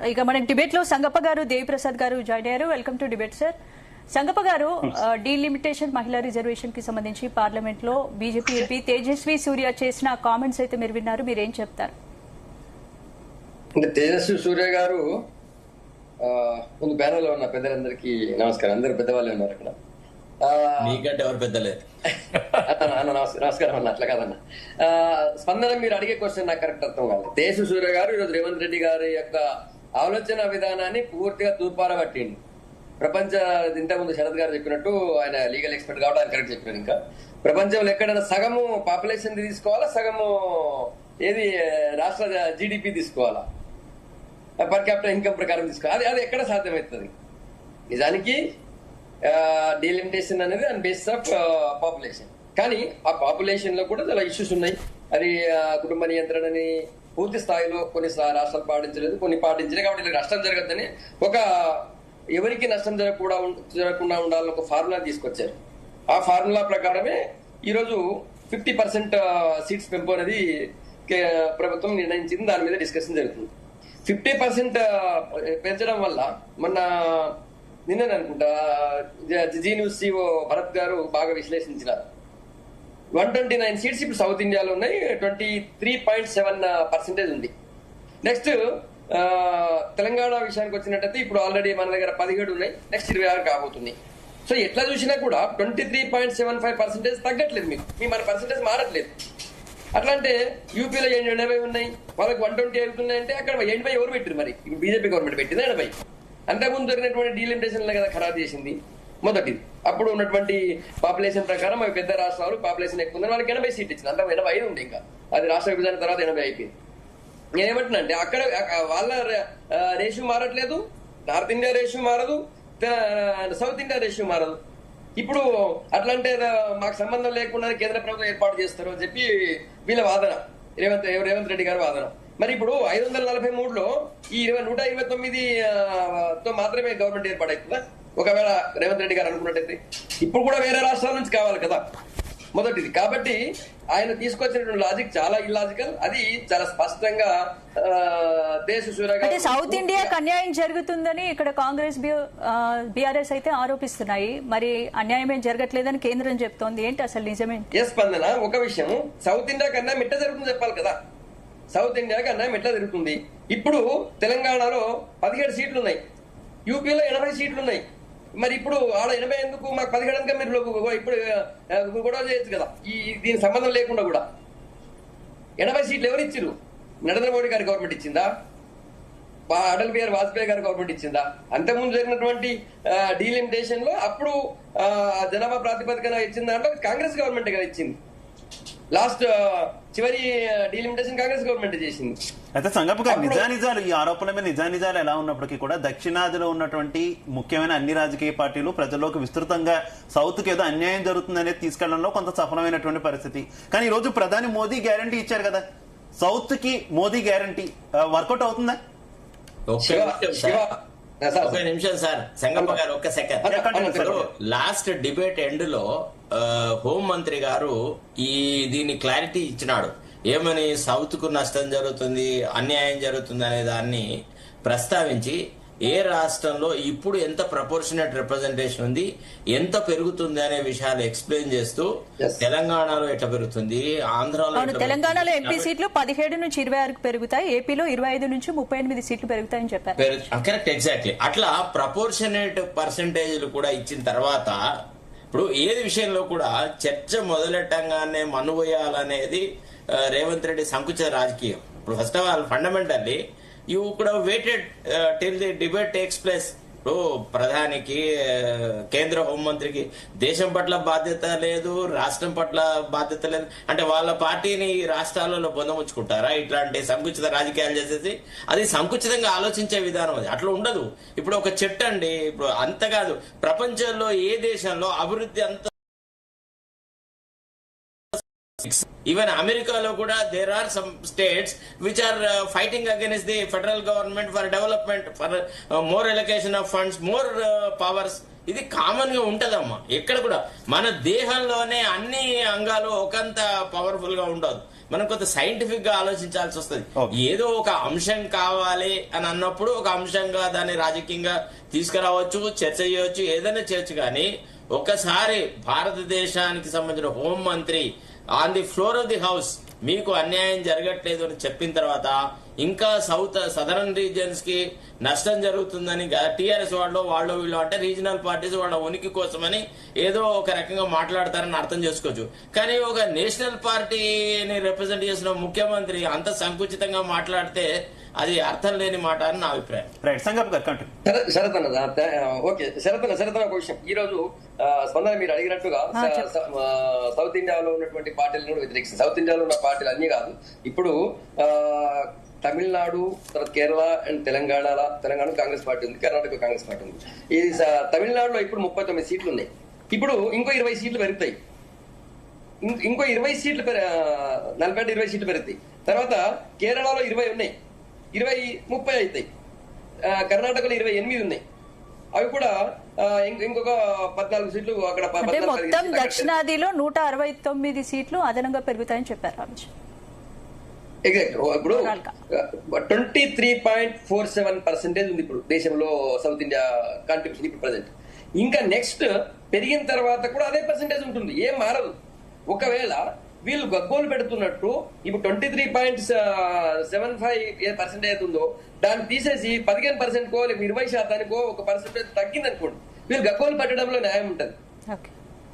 ఇక మనకి డిబేట్ లో సంగప్ప గారు దేవిప్రసాద్ గారు జాయిన్ అయ్యారు. Welcome to debate sir. Sangappa గారు, డీలిమిటేషన్ మహిళా రిజర్వేషన్ కి సంబంధించి పార్లమెంట్ లో బీజేపీ ఎంపీ తేజస్వి సూర్య చేసిన కామెంట్స్ అయితే మీరు విన్నారు, మీరేం చెప్తారు? తేజస్వి సూర్య గారు ముందు ప్యానల్ లో ఉన్న పెద్దలందరికీ నమస్కారం. అందరు పెద్దవాళ్ళే ఉన్నారు అక్కడ. మీకంటే ఎవరు పెద్దలే. నమస్కారం అన్న. అట్లా కాదన్న, స్పందన మీరు అడిగే క్వశ్చన్ నాకు కరెక్ట్ అర్థం కాదు. తేజస్వి సూర్య గారు ఈరోజు రేవంత్ రెడ్డి గారి యొక్క ఆలోచన విధానాన్ని పూర్తిగా తూర్పారబట్టింది. ప్రపంచ ఇంతకుముందు శరత్ గారు చెప్పినట్టు, ఆయన లీగల్ ఎక్స్పర్ట్ కాబట్టి ఆయన కరెక్ట్ చెప్పినారు. ఇంకా ప్రపంచంలో ఎక్కడైనా సగము పాపులేషన్ తీసుకోవాలా, సగము ఏది రాష్ట్ర జీడిపి తీసుకోవాలా, పర్ క్యాపిటల్ ఇన్కమ్ ప్రకారం తీసుకోవాలి. అది ఎక్కడ సాధ్యమవుతుంది? నిజానికి డీలిమిటేషన్ అనేది ఆన్ బేసిస్ ఆఫ్ పాపులేషన్. కానీ ఆ పాపులేషన్ లో కూడా చాలా ఇష్యూస్ ఉన్నాయి. అది కుటుంబ నియంత్రణని పూర్తి స్థాయిలో కొన్ని రాష్ట్రాలు పాటించలేదు, కొన్ని పాటించలేదు. కాబట్టి ఇలా నష్టం జరగద్దని ఎవరికి నష్టం జరగకుండా ఉండాలని ఒక ఫార్ములా తీసుకొచ్చారు. ఆ ఫార్ములా ప్రకారమే ఈరోజు 50% సీట్స్ పెంపు అనేది ప్రభుత్వం నిర్ణయించింది. దాని మీద డిస్కషన్ జరుగుతుంది. 50% పెంచడం వల్ల నిన్న అనుకుంటా జీ న్యూస్ CEO భరత్ గారు బాగా విశ్లేషించినారు. 129 సీట్స్ ఇప్పుడు సౌత్ ఇండియాలో ఉన్నాయి. 23.7% ఉంది. నెక్స్ట్ తెలంగాణ విషయానికి వచ్చినట్టయితే ఇప్పుడు ఆల్రెడీ మన దగ్గర 17 ఉన్నాయి. నెక్స్ట్ 26 కాబోతుంది. సో ఎట్లా చూసినా కూడా 23.75% తగ్గట్లేదు. మీ మన పర్సెంటేజ్ మారట్లేదు. అట్లా అంటే యూపీలో 80 ఉన్నాయి, వాళ్ళకి 120 అవుతున్నాయంటే అక్కడ 80 ఎవరు పెట్టారు? మరి ఇప్పుడు బీజేపీ గవర్నమెంట్ పెట్టింది 80. అంతకుముందు జరిగినటువంటి డీలిమిటేషన్ కదా ఖరాబ్ చేసింది మొదటిది. అప్పుడు ఉన్నటువంటి పాపులేషన్ ప్రకారం అవి పెద్ద రాష్ట్రాలు పాపులేషన్ ఎక్కువ ఉంది, వాళ్ళకి 80 సీట్లు ఇచ్చింది. అంత 85 ఉంది. ఇంకా అది రాష్ట్ర విభజన తర్వాత 80 అయిపోయింది. నేనేమంటున్నా అంటే అక్కడ వాళ్ళ రేషియో మారట్లేదు, నార్త్ ఇండియా రేషియో మారదు, సౌత్ ఇండియా రేషియో మారదు. ఇప్పుడు అట్లా అంటే మాకు సంబంధం లేకుండా కేంద్ర ప్రభుత్వం ఏర్పాటు చేస్తారు అని చెప్పి వీళ్ళ వాదన, రేవంత్ రెడ్డి గారి వాదన. మరి ఇప్పుడు 543లో ఈ 129తో మాత్రమే గవర్నమెంట్ ఏర్పాటవుతుందా? ఒకవేళ రేవంత్ రెడ్డి గారు అనుకున్నట్టయితే ఇప్పుడు కూడా వేరే రాష్ట్రాల నుంచి కావాలి కదా మొదటిది. కాబట్టి ఆయన తీసుకొచ్చినటువంటి లాజిక్ చాలా ఇల్లాజికల్. అది చాలా స్పష్టంగా అంటే సౌత్ ఇండియాకి అన్యాయం జరుగుతుందని ఇక్కడ కాంగ్రెస్ బీఆర్ఎస్ అయితే ఆరోపిస్తున్నాయి. మరి అన్యాయం ఏం జరగట్లేదని కేంద్రం చెప్తోంది. ఏంటి అసలు నిజమే? ఎస్ స్పందన, ఒక విషయం, సౌత్ ఇండియా కన్నా మిట్ట జరుగుతుంది చెప్పాలి కదా. సౌత్ ఇండియాకి అన్యాయం ఎట్లా జరుగుతుంది? ఇప్పుడు తెలంగాణలో 17 సీట్లు ఉన్నాయి, యూపీలో 80 సీట్లు ఉన్నాయి. మరి ఇప్పుడు ఆడ 80 ఎందుకు? మాకు 17 కనుక మీరు ఇప్పుడు గొడవ చేయొచ్చు కదా. దీనికి సంబంధం లేకుండా కూడా 80 సీట్లు ఎవరు ఇచ్చిరు? నరేంద్ర మోడీ గారి గవర్నమెంట్ ఇచ్చిందా? అటల్ బిహారీ వాజ్పేయి గారి గవర్నమెంట్ ఇచ్చిందా? అంతకుముందు జరిగినటువంటి డీలిమిటేషన్ లో అప్పుడు జనాభా ప్రాతిపదికన ఇచ్చిన దాంట్లో కాంగ్రెస్ గవర్నమెంట్ కదా ఇచ్చింది. లాస్ట్ చివరి డీలిమిటేషన్ కాంగ్రెస్ గవర్నమెంట్ చేసింది. అయితే సంగప్ప గారు, నిజానిజాలు ఈ ఆరోపణల మీద నిజానిజాలు ఎలా ఉన్నప్పటికీ కూడా దక్షిణాదిలో ఉన్నటువంటి ముఖ్యమైన అన్ని రాజకీయ పార్టీలు ప్రజల్లోకి విస్తృతంగా సౌత్ కి ఏదో అన్యాయం జరుగుతుంది అనేది తీసుకెళ్లడంలో కొంత సఫలమైనటువంటి పరిస్థితి. కానీ ఈ రోజు ప్రధాని మోదీ గ్యారంటీ ఇచ్చారు కదా, సౌత్ కి మోదీ గ్యారంటీ వర్కౌట్ అవుతుందా? ఒక నిమిషం సార్, సంగప్ప గారు ఒక్క సెకండ్. లాస్ట్ డిబేట్ ఎండ్ లో హోం మంత్రి గారు దీన్ని క్లారిటీ ఇచ్చినాడు. ఏమని? సౌత్ కు నష్టం జరుగుతుంది, అన్యాయం జరుగుతుంది అనే దాన్ని ప్రస్తావించి ఏ రాష్ట్రంలో ఇప్పుడు ఎంత ప్రపోర్షనేట్ రిప్రజెంటేషన్ ఉంది, ఎంత పెరుగుతుంది అనే విషయాలు ఎక్స్ప్లెయిన్ చేస్తూ తెలంగాణలో ఎట్లా పెరుగుతుంది, ఆంధ్రాలో తెలంగాణలో ఎంపీ సీట్లు 17 నుంచి 26 పెరుగుతాయి, ఏపీలో 25 నుంచి 38 సీట్లు పెరుగుతాయని చెప్పారు. Correct, exactly. అట్లా ప్రపోర్షనేట్ పర్సంటేజ్లు కూడా ఇచ్చిన తర్వాత ఇప్పుడు ఏది విషయంలో కూడా చర్చ మొదలెట్టంగానే మనువేయాలనేది రేవంత్ రెడ్డి సంకుచిత రాజకీయం. ఇప్పుడు first of all fundamentally you could have weighted till the debate takes place. ఇప్పుడు ప్రధానికి, కేంద్ర హోంమంత్రికి దేశం పట్ల బాధ్యత లేదు, రాష్ట్రం పట్ల బాధ్యత లేదు అంటే వాళ్ళ పార్టీని రాష్ట్రాలలో పొందముచ్చుకుంటారా? ఇట్లాంటి సంకుచిత రాజకీయాలు చేసేసి అది సంకుచితంగా ఆలోచించే విధానం. అది అట్లా ఉండదు. ఇప్పుడు ఒక చెట్టు అండి, ఇప్పుడు అంత కాదు, ప్రపంచంలో ఏ దేశంలో అభివృద్ధి అంత ఈవెన్ అమెరికాలో కూడా there are some states which are fighting against the federal government for development, for more allocation of funds, more powers. ఇది కామన్ గా ఉంటదమ్మా. ఎక్కడ కూడా మన దేహంలోనే అన్ని అంగాలు ఒకంత పవర్ఫుల్ గా ఉండదు. మనం కొంత సైంటిఫిక్ గా ఆలోచించాల్సి వస్తుంది. Okay. ఏదో ఒక అంశం కావాలి అని అన్నప్పుడు ఒక అంశంగా దాన్ని రాజకీయంగా తీసుకురావచ్చు, చర్చ చేయవచ్చు, ఏదైనా చేయొచ్చు. కానీ ఒకసారి భారతదేశానికి సంబంధించిన హోంమంత్రి on the floor of the house మీకు అన్యాయం జరగట్లేదు అని చెప్పిన తర్వాత ఇంకా సదరన్ రీజియన్స్ కి నష్టం జరుగుతుందని టీఆర్ఎస్ వాళ్ళు వీళ్ళు అంటే రీజనల్ పార్టీస్ వాళ్ళ ఉనికి కోసమని ఏదో ఒక రకంగా మాట్లాడతారని అర్థం చేసుకోవచ్చు. కానీ ఒక నేషనల్ పార్టీని రిప్రజెంట్ చేసిన ముఖ్యమంత్రి అంత సంకుచితంగా మాట్లాడితే అది అర్థం లేని మాట అని నా అభిప్రాయం. రైట్, సంగప్ గారు కంటిన్యూ. శరత్ అన్న ఓకే, శరత్ ఒక విషయం. ఈ రోజు స్పందన మీరు అడిగినట్టుగా సౌత్ ఇండియాలో ఉన్నటువంటి పార్టీలను వ్యతిరేకిస్తుంది. సౌత్ ఇండియాలో ఉన్న పార్టీలు అన్ని కాదు, ఇప్పుడు తమిళనాడు, తర్వాత కేరళ అండ్ తెలంగాణ కాంగ్రెస్ పార్టీ ఉంది, కర్ణాటక కాంగ్రెస్ పార్టీ ఉంది. ఈ తమిళనాడులో ఇప్పుడు 39 సీట్లు ఉన్నాయి. ఇప్పుడు ఇంకో 20 సీట్లు పెరుగుతాయి, ఇంకో 20 సీట్లు 40-20 సీట్లు పెరుగుతాయి. తర్వాత కేరళలో 20 ఉన్నాయి, 20-30 అవుతాయి. కర్ణాటకలో 28 ఉన్నాయి, అవి కూడా ఇంకొక 14 సీట్లు అక్కడ. అంటే మొత్తం దక్షిణాదిలో 169 సీట్లు అదనంగా పెరుగుతాయని చెప్పారు అమిత్ షా. ఎగ్జాక్ట్. ఇప్పుడు 23.47% ఉంది ఇప్పుడు దేశంలో సౌత్ ఇండియా కాంట్రిబ్యూషన్ ఇప్పుడు ప్రజెంట్. ఇంకా నెక్స్ట్ పెరిగిన తర్వాత కూడా అదే పర్సెంటేజ్ ఉంటుంది, ఏం మారదు. ఒకవేళ వీళ్ళు గగ్గోలు పెడుతున్నట్టు ఇప్పుడు 23.75% ఉందో దాన్ని తీసేసి 15%కో లేక 20%కో ఒక పర్సెంటేజ్ తగ్గింది అనుకోండి, వీళ్ళు గగ్గోలు పెట్టడంలో న్యాయం ఉంటుంది.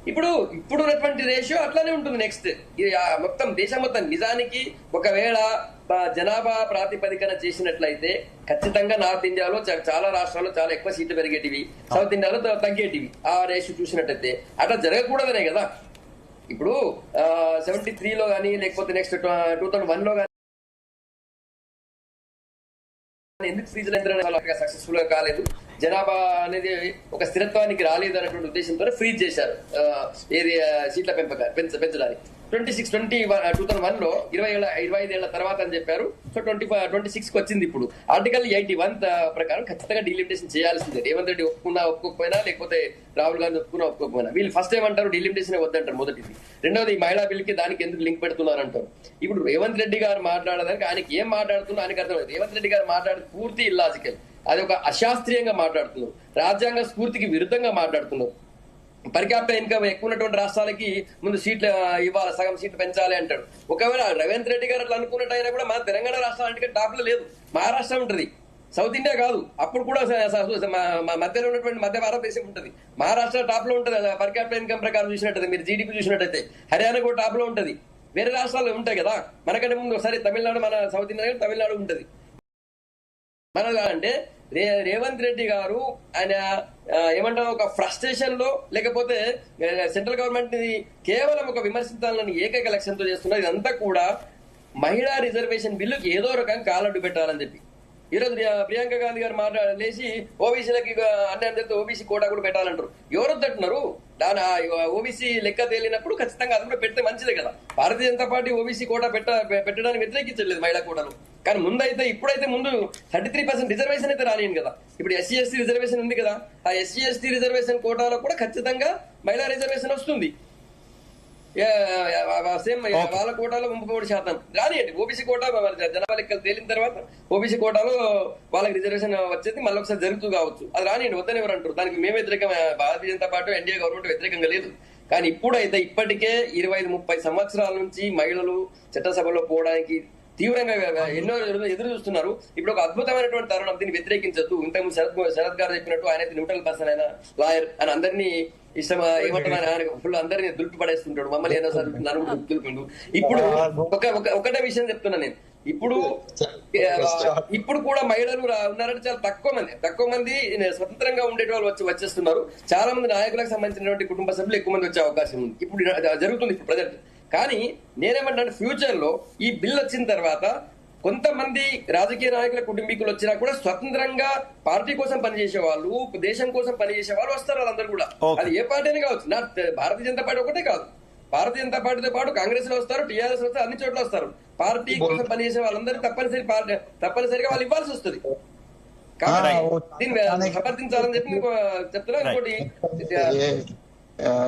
ఇప్పుడు ఉన్నటువంటి రేషియో అట్లానే ఉంటుంది. నెక్స్ట్ మొత్తం దేశం మొత్తం నిజానికి ఒకవేళ జనాభా ప్రాతిపదికన చేసినట్లయితే ఖచ్చితంగా నార్త్ ఇండియాలో చాలా రాష్ట్రాల్లో చాలా ఎక్కువ సీట్లు పెరిగేటివి, సౌత్ ఇండియాలో తగ్గేటివి. ఆ రేషియో చూసినట్టయితే అట్లా జరగకూడదనే కదా ఇప్పుడు 73లో కానీ లేకపోతే నెక్స్ట్ 2001లో కానీ ఎందుకు ఫ్రీజ్ సక్సెస్ఫుల్ గా కాలేదు, జనాభా అనేది ఒక స్థిరత్వానికి రాలేదు అనేటువంటి ఉద్దేశంతో ఫ్రీజ్ చేశారు ఏది సీట్ల పెంచడానికి. 2001లో 25 ఏళ్ల తర్వాత అని చెప్పారు. సో 26 వచ్చింది. ఇప్పుడు ఆర్టికల్ 81 ప్రకారం ఖచ్చితంగా డీలిమిటేషన్ చేయాల్సిందే. రేవంత్ రెడ్డి ఒప్పుకోకపోయినా లేకపోతే రాహుల్ గాంధీ ఒప్పుకోకపోయినా వీళ్ళు ఫస్ట్ ఏమంటారు, డీలిమిటేషన్ వద్దంటారు మొదటిది. రెండవది ఈ మహిళా బిల్ కి దానికి ఎందుకు లింక్ పెడుతున్నారు అంటారు. ఇప్పుడు రేవంత్ రెడ్డి గారు మాట్లాడడానికి ఆయనకి ఏం మాట్లాడుతున్నా ఆయనకు అర్థం. రేవంత్ రెడ్డి గారు మాట్లాడేది పూర్తి ఇల్లాజికల్, అది ఒక అశాస్త్రీయంగా మాట్లాడుతున్నారు, రాజ్యాంగ స్ఫూర్తికి విరుద్ధంగా మాట్లాడుతున్నారు. పర్ క్యాపిటల్ ఇన్కమ్ ఎక్కువ ఉన్నటువంటి రాష్ట్రాలకి ముందు సీట్లు ఇవ్వాలి, సగం సీట్లు పెంచాలి అంటాడు. ఒకవేళ రేవంత్ రెడ్డి గారు అట్లా అనుకున్నట్టయినా కూడా మన తెలంగాణ రాష్ట్రాలంటే టాప్ లో లేదు, మహారాష్ట్ర ఉంటది, సౌత్ ఇండియా కాదు. అప్పుడు కూడా మధ్యలో ఉన్నటువంటి మధ్య భారతదేశం ఉంటది, మహారాష్ట్ర టాప్ లో ఉంటది పర్ క్యాపిటల్ ఇన్కమ్ ప్రకారం చూసినట్టయితే. మీరు జీడీపీ చూసినట్టయితే హర్యానా కూడా టాప్ లో ఉంటది. వేరే రాష్ట్రాలు ఉంటాయి కదా మనకంటే ముందు. ఒకసారి తమిళనాడు, మన సౌత్ ఇండియా తమిళనాడు ఉంటది. మన అంటే రేవంత్ రెడ్డి గారు ఆయన ఏమంటారు, ఒక ఫ్రస్ట్రేషన్ లో లేకపోతే సెంట్రల్ గవర్నమెంట్ ని కేవలం ఒక విమర్శించాలని ఏకైక లక్ష్యంతో చేస్తున్నారు. ఇదంతా కూడా మహిళా రిజర్వేషన్ బిల్లుకి ఏదో రకంగా కాలడ్డు పెట్టాలని చెప్పి ఈరోజు ప్రియాంక గాంధీ గారు లేచి ఓబీసీలకి అన్యాయం చేస్తే ఓబీసీ కోటా కూడా పెట్టాలంటారు. ఎవరు వద్దంటున్నారు? దాని ఓబీసీ లెక్క తేలినప్పుడు ఖచ్చితంగా అది కూడా పెడితే మంచిదే కదా. Bharatiya Janata party OBC quota పెట్టడానికి వ్యతిరేకించలేదు మహిళా కోటాను. కానీ ఇప్పుడైతే ముందు 33% రిజర్వేషన్ అయితే రానియండి కదా. ఇప్పుడు ఎస్సీ ఎస్టీ రిజర్వేషన్ ఉంది కదా, ఆ ఎస్సీ ఎస్టీ రిజర్వేషన్ కోటాలో కూడా ఖచ్చితంగా మహిళా రిజర్వేషన్ వస్తుంది. సేమ్ వాళ్ళ కోటాలో 33% రానియండి. ఓబీసీ కోటా జనాభా లెక్కలు తేలిన తర్వాత ఓబీసీ కోటాలో వాళ్ళకి రిజర్వేషన్ వచ్చేది మళ్ళీ ఒకసారి జరుగుతూ కావచ్చు. అది రానియండి, వద్దని ఎవరు అంటారు. దానికి మేము వ్యతిరేకం, Bharatiya Janata party NDA government వ్యతిరేకంగా లేదు. కానీ ఇప్పుడైతే ఇప్పటికే 25-30 సంవత్సరాల నుంచి మహిళలు చట్టసభలో పోవడానికి తీవ్రంగా ఎదురు చూస్తున్నారు. ఇప్పుడు ఒక అద్భుతమైనటువంటి తరుణం, దీన్ని వ్యతిరేకించద్దు. ఇంతకు శరత్ గారు చెప్పినట్టు ఆయన న్యూట్రల్ పర్సన్, ఆయన లాయర్ అని అందరినీ ఇష్టం ఏమంటారు, ఆయన ఫుల్ అందరినీ దులిపి పడేస్తుంటాడు. మమ్మల్ని ఏదో సార్ దులిపిండు. ఇప్పుడు ఒకటే విషయం చెప్తున్నా నేను, ఇప్పుడు కూడా మహిళలు ఉన్నారంటే చాలా తక్కువ మంది స్వతంత్రంగా ఉండే వాళ్ళు వచ్చేస్తున్నారు. చాలా మంది నాయకులకు సంబంధించినటువంటి కుటుంబ సభ్యులు ఎక్కువ మంది వచ్చే అవకాశం ఉంది. ఇప్పుడు జరుగుతుంది ఇప్పుడు ప్రజెంట్. కానీ నేనేమంటే ఫ్యూచర్ లో ఈ బిల్ వచ్చిన తర్వాత కొంతమంది రాజకీయ నాయకుల కుటుంబీకులు వచ్చినా కూడా స్వతంత్రంగా పార్టీ కోసం పనిచేసే వాళ్ళు, దేశం కోసం పనిచేసే వాళ్ళు వస్తారు. వాళ్ళందరూ కూడా అది ఏ పార్టీ అని కావచ్చు, నా భారతీయ జనతా పార్టీ ఒకటే కాదు, భారతీయ జనతా పార్టీతో పాటు కాంగ్రెస్ లో వస్తారు, టీఆర్ఎస్ వస్తారు, అన్ని చోట్ల వస్తారు. పార్టీ కోసం పనిచేసే వాళ్ళందరూ తప్పనిసరిగా వాళ్ళు ఇవ్వాల్సి వస్తుంది. కాబట్టి దీన్ని సమర్థించాలని చెప్పి చెప్తున్నా. ఇంకోటి